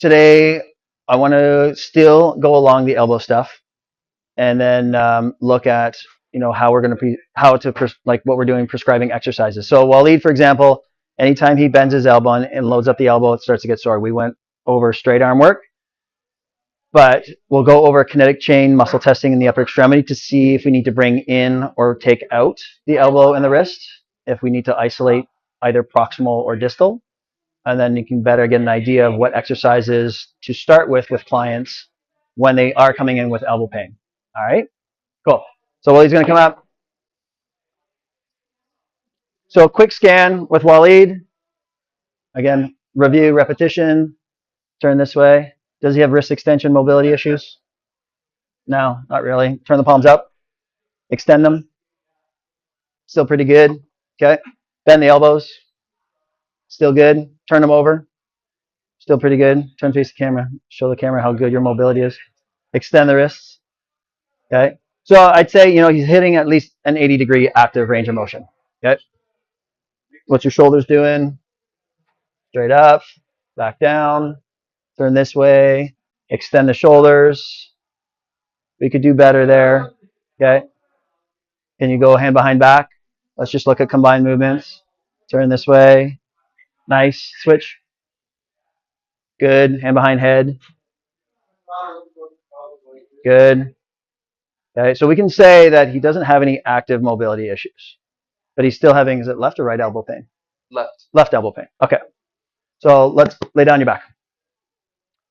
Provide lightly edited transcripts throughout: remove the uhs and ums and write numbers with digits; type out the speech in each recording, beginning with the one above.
today I want to still go along the elbow stuff, and then look at how we're going to like what we're doing prescribing exercises. So Waleed, for example, anytime he bends his elbow and loads up the elbow, it starts to get sore. We went over straight arm work, but we'll go over kinetic chain muscle testing in the upper extremity to see if we need to bring in or take out the elbow and the wrist, if we need to isolate either proximal or distal. And then you can better get an idea of what exercises to start with clients when they are coming in with elbow pain. All right, cool. So Waleed's going to come up. So quick scan with Waleed. Again, review, repetition. Turn this way. Does he have wrist extension mobility issues? No, not really. Turn the palms up. Extend them. Still pretty good. Okay. Bend the elbows. Still good. Turn them over. Still pretty good. Turn face the camera. Show the camera how good your mobility is. Extend the wrists. Okay. So I'd say, he's hitting at least an 80-degree active range of motion. Okay. What's your shoulders doing? Straight up, back down, turn this way, extend the shoulders. We could do better there. Okay. Can you go hand behind back? Let's just look at combined movements. Turn this way. Nice. Switch. Good. Hand behind head. Good. Okay. So we can say that he doesn't have any active mobility issues, but he's still having, is it left or right elbow pain? Left. Left elbow pain. Okay. So let's lay down your back.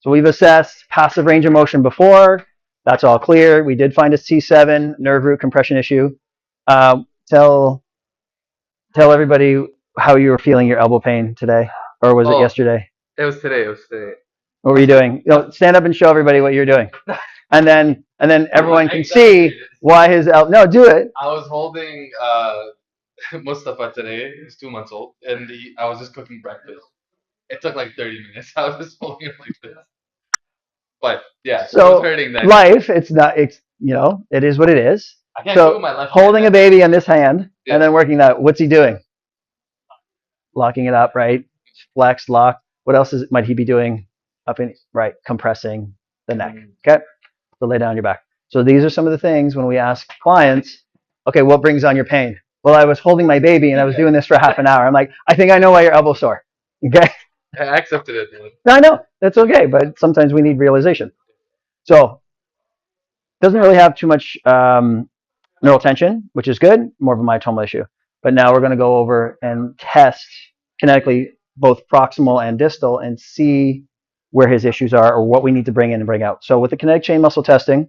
So we've assessed passive range of motion before. That's all clear. We did find a C7 nerve root compression issue. Tell everybody how you were feeling your elbow pain today, or was it yesterday? It was today. What were you doing? Stand up and show everybody what you're doing, and then everyone can see why his elbow. No, do it. I was holding Mustafa today. He's 2 months old, and I was just cooking breakfast. It took like 30 minutes. I was just holding him like this. But yeah, so it was hurting then. Life, it's not. It is what it is. I can't do my left holding hand. A baby on this hand, yeah, and then working that. What's he doing? Locking it up, right? Flex, lock. What else might he be doing? Up in right, compressing the neck. Okay, so lay down your back. So these are some of the things when we ask clients, okay, what brings on your pain? Well, I was holding my baby and I was doing this for half an hour. I'm like, I think I know why your elbow's sore. Okay. I accepted it. No, I know that's okay, but sometimes we need realization. So doesn't really have too much neural tension, which is good. More of a myotomal issue. But now we're going to go over and test kinetically both proximal and distal and see where his issues are or what we need to bring in and bring out. So with the kinetic chain muscle testing,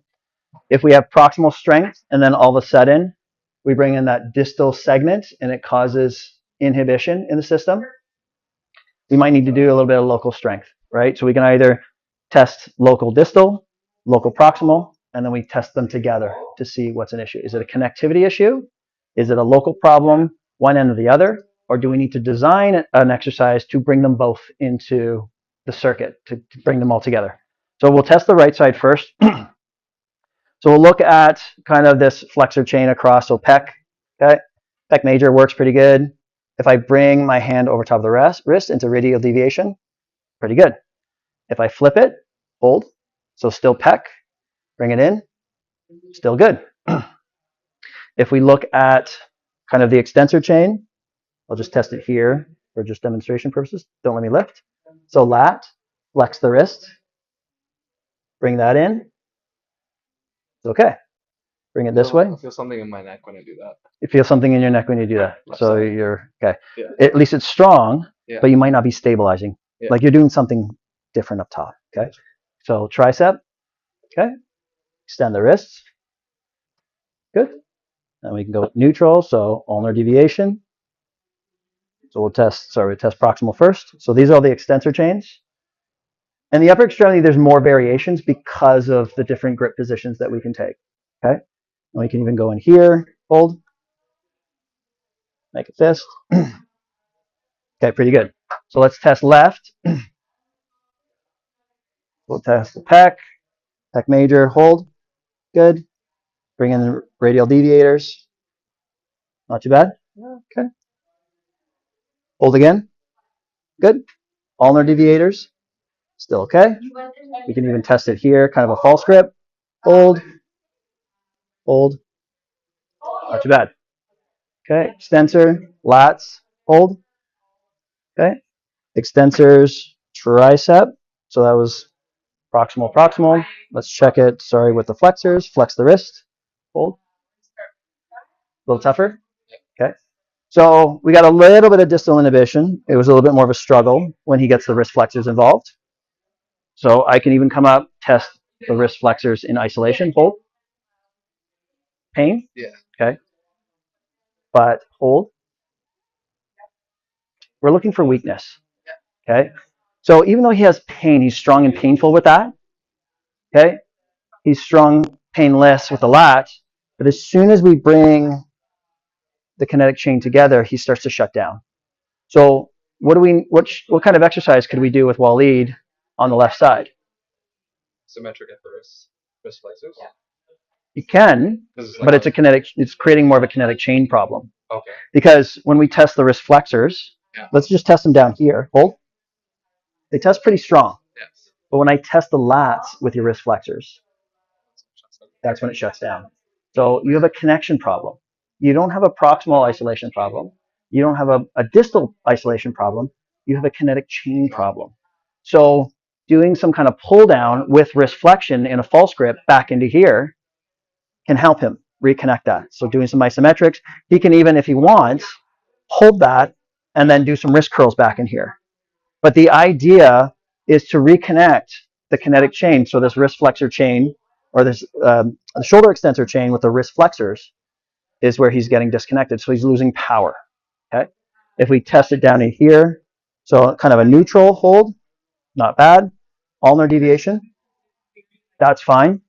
if we have proximal strength and then all of a sudden we bring in that distal segment and it causes inhibition in the system, we might need to do a little bit of local strength, right? So we can either test local distal, local proximal, and then we test them together to see what's an issue. Is it a connectivity issue? Is it a local problem, one end or the other? Or do we need to design an exercise to bring them both into the circuit, to bring them all together? So we'll test the right side first. So we'll look at kind of this flexor chain across, so pec, okay? Pec major works pretty good. If I bring my hand over top of the wrist into radial deviation, pretty good. If I flip it, hold, so still pec, bring it in, still good. If we look at kind of the extensor chain, I'll just test it here for just demonstration purposes. Don't let me lift. So lat, flex the wrist, bring that in. It's okay. Bring it this way. I feel something in my neck when I do that. You feel something in your neck when you do that. So you're okay. Yeah. At least it's strong, yeah, but you might not be stabilizing. Yeah. Like you're doing something different up top. Okay. So tricep. Okay. Extend the wrists. Good. Then we can go neutral. So ulnar deviation. So we'll test proximal first. So these are all the extensor chains. And the upper extremity, there's more variations because of the different grip positions that we can take. Okay. And we can even go in here, hold, make a fist. Okay, pretty good. So let's test left. We'll test the pec major, hold, good. Bring in the radial deviators. Not too bad. Okay. Hold again. Good. Ulnar deviators. Still okay. We can even test it here, kind of a false grip. Hold, hold, not too bad. Okay, extensor, lats, hold. Okay, extensors, tricep. So that was proximal, proximal. Let's check it, sorry, with the flexors. Flex the wrist, hold. A little tougher. Okay. So we got a little bit of distal inhibition. It was a little bit more of a struggle when he gets the wrist flexors involved. So I can even come up, test the wrist flexors in isolation. Hold. Pain. Yeah. Okay. But hold. We're looking for weakness. Okay. So even though he has pain, he's strong and painful with that. Okay. He's strong, painless with the lat. But as soon as we bring the kinetic chain together, he starts to shut down. So what kind of exercise could we do with Waleed on the left side? Symmetric at the wrist flexors. You can, but it's creating more of a kinetic chain problem. Okay. Because when we test the wrist flexors, let's just test them down here. Hold. They test pretty strong. Yes. But when I test the lats with your wrist flexors, that's when it shuts down. So you have a connection problem. You don't have a proximal isolation problem. You don't have a distal isolation problem. You have a kinetic chain problem. So doing some kind of pull down with wrist flexion in a false grip back into here can help him reconnect that. So doing some isometrics, he can even, if he wants, hold that and then do some wrist curls back in here. But the idea is to reconnect the kinetic chain. So this wrist flexor chain or this the shoulder extensor chain with the wrist flexors is where he's getting disconnected. So he's losing power. Okay. If we test it down in here, so kind of a neutral hold, not bad. Ulnar deviation, that's fine.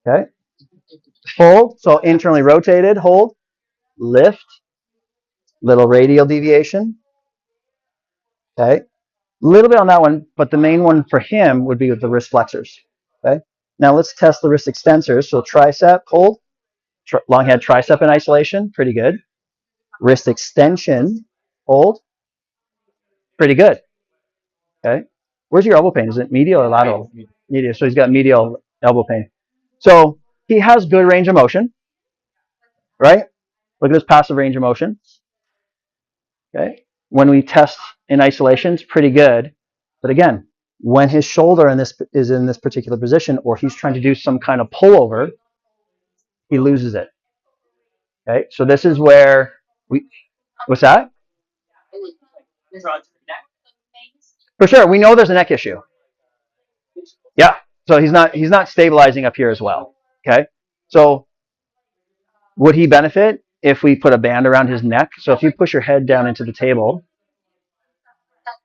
Okay. Hold, so internally rotated, hold, lift, little radial deviation. Okay. A little bit on that one, but the main one for him would be with the wrist flexors. Okay. Now let's test the wrist extensors. So tricep, hold, long head tricep in isolation, pretty good. Wrist extension, hold, pretty good. Okay. Where's your elbow pain? Is it medial or lateral? Medial. So he's got medial elbow pain. So he has good range of motion, right? Look at his passive range of motion. Okay. When we test in isolation, it's pretty good. But again, when his shoulder is in this particular position, or he's trying to do some kind of pullover, he loses it. Okay. So this is where what's that? For sure. We know there's a neck issue. Yeah. So he's not stabilizing up here as well. Okay. So would he benefit if we put a band around his neck? So if you push your head down into the table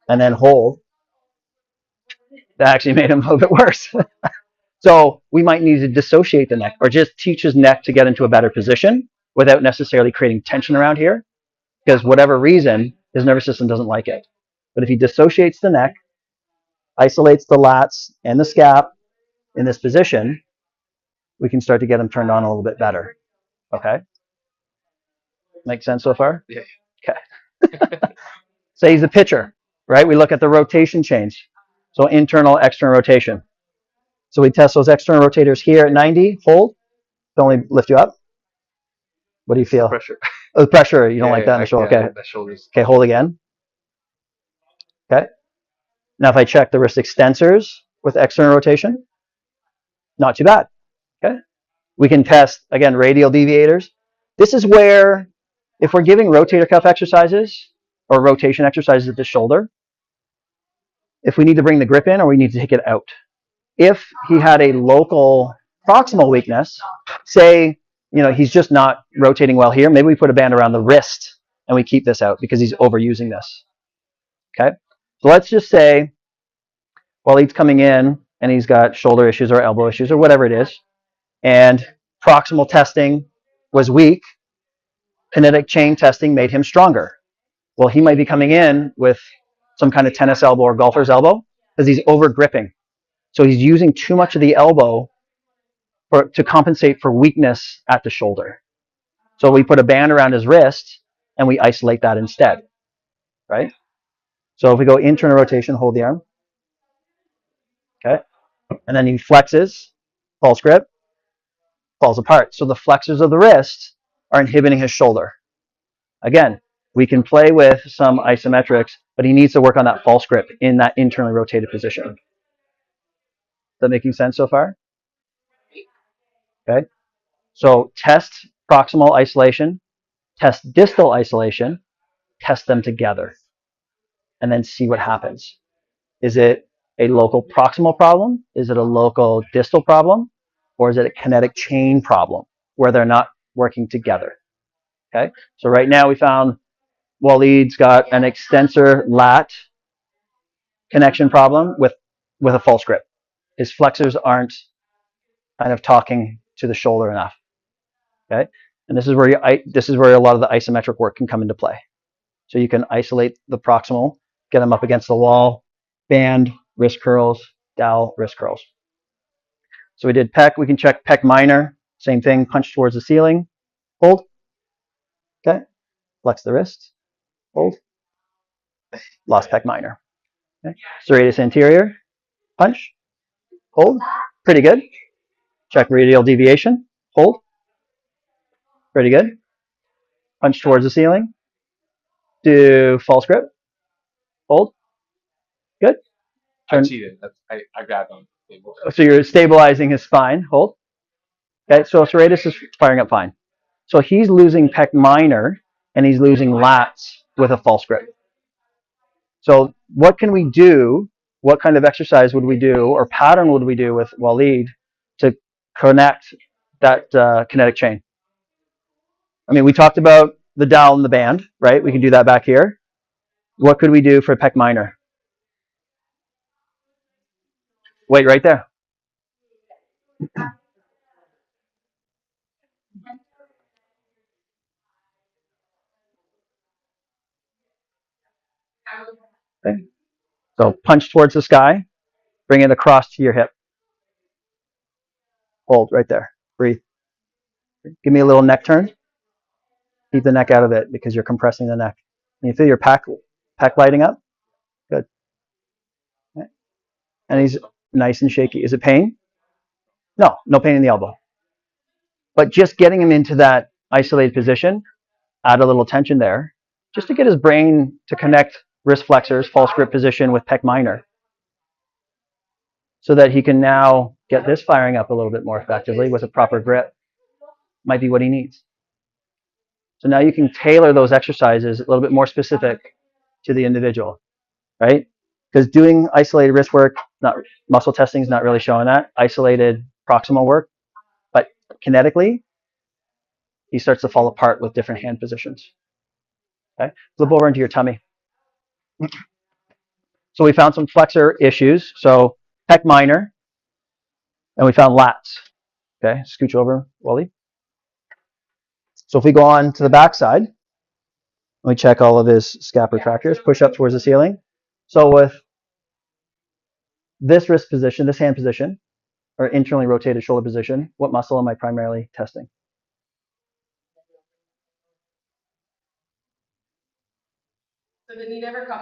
and then hold, that actually made him a little bit worse. So we might need to dissociate the neck or just teach his neck to get into a better position without necessarily creating tension around here, because whatever reason, his nervous system doesn't like it. But if he dissociates the neck, isolates the lats and the scap in this position, we can start to get him turned on a little bit better. Okay? Make sense so far? Yeah. Okay. Say he's a pitcher, right? We look at the rotation change. So internal, external rotation. So we test those external rotators here at 90. Hold. Don't only lift you up. What do you feel? Pressure. Oh, pressure. You don't like that in the shoulder. Okay. The shoulders. Okay, hold again. Okay. Now if I check the wrist extensors with external rotation, not too bad. Okay. We can test, again, radial deviators. This is where, if we're giving rotator cuff exercises or rotation exercises at the shoulder, if we need to bring the grip in or we need to take it out. If he had a local proximal weakness, say, he's just not rotating well here, maybe we put a band around the wrist and we keep this out because he's overusing this. Okay? So let's just say, while he's coming in and he's got shoulder issues or elbow issues or whatever it is, and proximal testing was weak, kinetic chain testing made him stronger. Well, he might be coming in with some kind of tennis elbow or golfer's elbow because he's over gripping. So he's using too much of the elbow to compensate for weakness at the shoulder. So we put a band around his wrist and we isolate that instead, right? So if we go internal rotation, hold the arm. Okay, and then he flexes, false grip, falls apart. So the flexors of the wrist are inhibiting his shoulder. Again, we can play with some isometrics, but he needs to work on that false grip in that internally rotated position. Is that making sense so far? Okay. So test proximal isolation, test distal isolation, test them together, and then see what happens. Is it a local proximal problem? Is it a local distal problem? Or is it a kinetic chain problem where they're not working together? Okay. So right now we found Waleed's got an extensor lat connection problem with a false grip. His flexors aren't kind of talking to the shoulder enough. Okay, and this is where a lot of the isometric work can come into play. So you can isolate the proximal, get them up against the wall, band, wrist curls, dowel, wrist curls. So we did pec. We can check pec minor. Same thing. Punch towards the ceiling. Hold. Okay. Flex the wrist. Hold. Lost pec minor. Okay. Serratus anterior. Punch. Hold. Pretty good. Check radial deviation. Hold. Pretty good. Punch towards the ceiling. Do false grip. Hold. Good. I cheated. I grabbed him. So you're stabilizing his spine. Hold. Okay. So serratus is firing up fine. So he's losing pec minor and he's losing lats with a false grip. So what can we do? What kind of exercise would we do or pattern would we do with Waleed to connect that kinetic chain? I mean, we talked about the dowel and the band, right? We can do that back here. What could we do for pec minor? Wait right there. Okay. So punch towards the sky, bring it across to your hip. Hold right there. Breathe. Give me a little neck turn. Keep the neck out of it because you're compressing the neck. And you feel your pec lighting up? Good. Okay. And he's nice and shaky. Is it pain? No, no pain in the elbow. But just getting him into that isolated position, add a little tension there, just to get his brain to connect wrist flexors, false grip position with pec minor, so that he can now get this firing up a little bit more effectively with a proper grip, might be what he needs. So now you can tailor those exercises a little bit more specific to the individual, right? Because doing isolated wrist work, not muscle testing is not really showing that. Isolated proximal work, but kinetically, he starts to fall apart with different hand positions. Okay, flip over into your tummy. So we found some flexor issues. So pec minor, and we found lats. Okay, scooch over, Wally. So if we go on to the back side, we check all of his scap retractors, push up towards the ceiling. So with this wrist position, this hand position, or internally rotated shoulder position, what muscle am I primarily testing?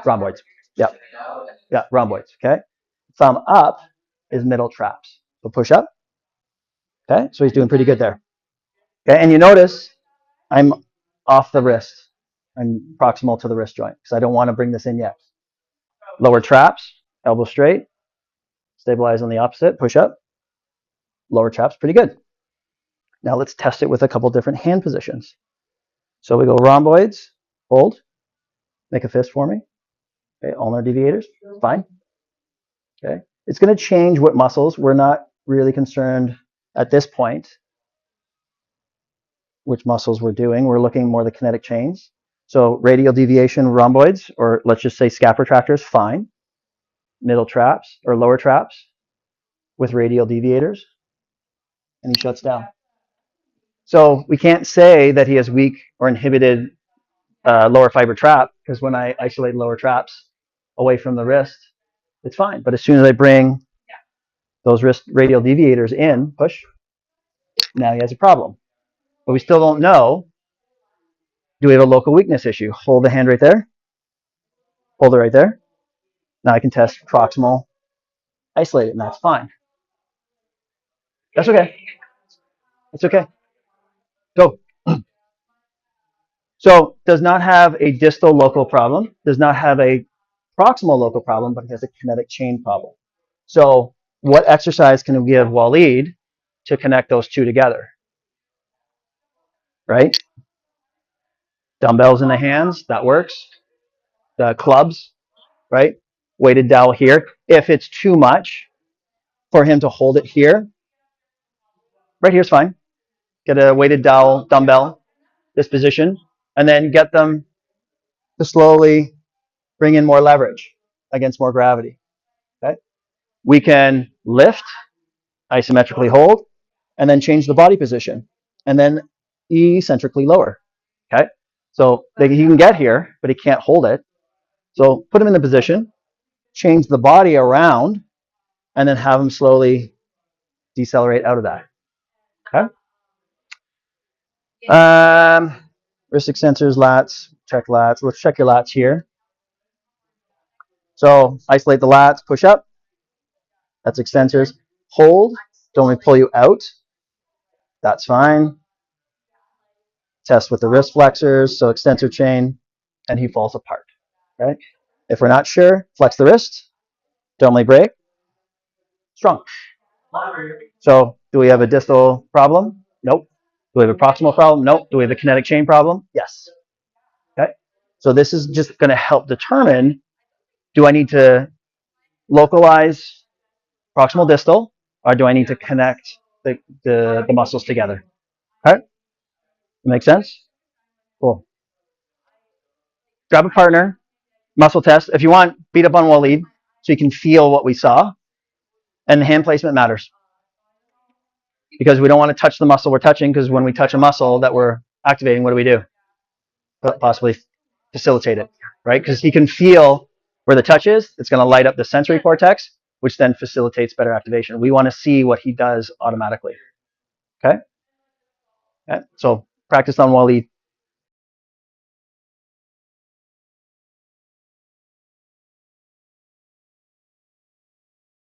Rhomboids. Yep. Yeah, rhomboids. Okay. Thumb up is middle traps. So push up. Okay. So he's doing pretty good there. Okay. And you notice I'm off the wrist. I'm proximal to the wrist joint because I don't want to bring this in yet. Lower traps, elbow straight. Stabilize on the opposite. Push up. Lower traps, pretty good. Now let's test it with a couple different hand positions. So we go rhomboids, hold, make a fist for me. Okay, ulnar deviators, fine. Okay, it's going to change what muscles. We're not really concerned at this point which muscles we're doing. We're looking more the kinetic chains. So radial deviation rhomboids, or let's just say scap retractors, fine. Middle traps or lower traps with radial deviators, and he shuts down. So we can't say that he has weak or inhibited lower fiber trap, because when I isolate lower traps away from the wrist, it's fine. But as soon as I bring those wrist radial deviators in, push, now he has a problem. But we still don't know, do we have a local weakness issue? Hold the hand right there. Hold it right there. Now I can test proximal isolate it, and that's fine. That's okay. It's okay. Go. So does not have a distal local problem, does not have a proximal local problem, but has a kinetic chain problem. So what exercise can we give Waleed to connect those two together? Right? Dumbbells in the hands, that works. The clubs, right? Weighted dowel here. If it's too much for him to hold it here, right here's fine. Get a weighted dowel, dumbbell, this position, and then get them to slowly bring in more leverage against more gravity. Okay? We can lift, isometrically hold, and then change the body position, and then eccentrically lower. Okay? So he can get here, but he can't hold it. So put him in the position, change the body around, and then have him slowly decelerate out of that. Okay? Wrist extensors, lats, check lats. Let's check your lats here. So isolate the lats, push up. That's extensors. Hold. Don't we pull you out? That's fine. Test with the wrist flexors, so extensor chain, and he falls apart. Right? If we're not sure, flex the wrist. Don't break. Strong. So do we have a distal problem? Nope. Do we have a proximal problem? Nope. Do we have a kinetic chain problem? Yes. Okay. So this is just going to help determine, do I need to localize proximal distal, or do I need to connect the muscles together? Okay. Make sense? Cool. Grab a partner, muscle test. If you want, beat up on Waleed so you can feel what we saw. And hand placement matters, because we don't want to touch the muscle we're touching, because when we touch a muscle that we're activating, what do? Possibly facilitate it, right? Because he can feel where the touch is. It's going to light up the sensory cortex, which then facilitates better activation. We want to see what he does automatically. Okay? So practice on Waleed.